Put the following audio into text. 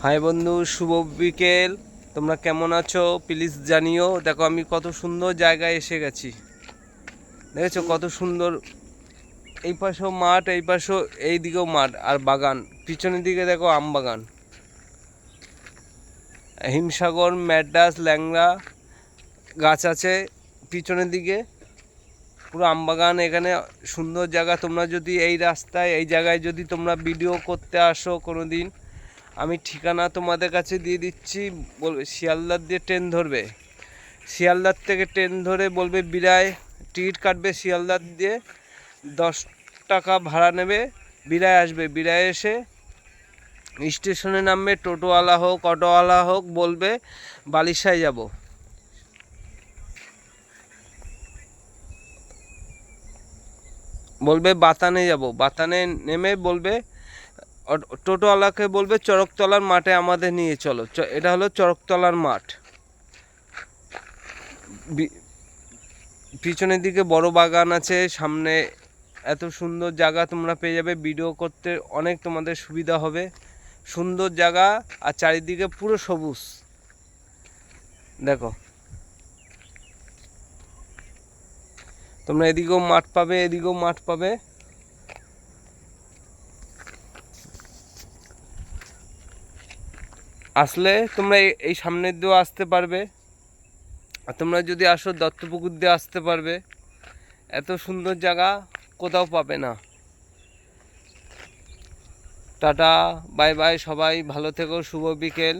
High বন্ধু, শুভ বিকেল। তোমরা কেমন আছো প্লিজ জানিও। দেখো আমি কত সুন্দর জায়গায় এসে গেছি। দেখেছো কত সুন্দর। এই পাশেও মাঠ, এই পাশেও, এই দিকেও মাঠ আর বাগান। পিছনের দিকে দেখো আম বাগান, হিমসাগর, ম্যাড্রাস, ল্যাংড়া গাছ আছে পিছনের দিকে, পুরো আম বাগান। এখানে সুন্দর জায়গা। তোমরা যদি এই রাস্তায়, এই জায়গায় যদি তোমরা ভিডিও করতে আসো কোনো দিন, আমি ঠিকানা তোমাদের কাছে দিয়ে দিচ্ছি। শিয়ালদার দিয়ে ট্রেন ধরবে, শিয়ালদার থেকে ট্রেন ধরে বলবে বিরায়, টিকিট কাটবে শিয়ালদার দিয়ে, 10 টাকা ভাড়া নেবে। বিরায় আসবে, বিরায় এসে স্টেশনে নামবে। টোটোওয়ালা হোক, অটোওয়ালা হোক, বলবে বালিশায় যাব, বলবে বাতানে যাব। বাতানে নেমে বলবে, টোটোওয়ালাকে বলবে চরকতলার মাঠে আমাদের নিয়ে চলো। এটা হলো চরকতলার মাঠ। পিছনের দিকে বড় বাগান আছে, সামনে এত সুন্দর জায়গা তোমরা পেয়ে যাবে। ভিডিও করতে অনেক তোমাদের সুবিধা হবে। সুন্দর জায়গা আর চারিদিকে পুরো সবুজ। দেখো তোমরা এদিকেও মাঠ পাবে, এদিকেও মাঠ পাবে। আসলে তোমরা এই সামনের দিয়েও আসতে পারবে, আর তোমরা যদি আসো দত্তপুকুর দিয়ে আসতে পারবে। এত সুন্দর জায়গা কোথাও পাবে না। টাটা, বাই বাই, সবাই ভালো থেকো, শুভ বিকেল।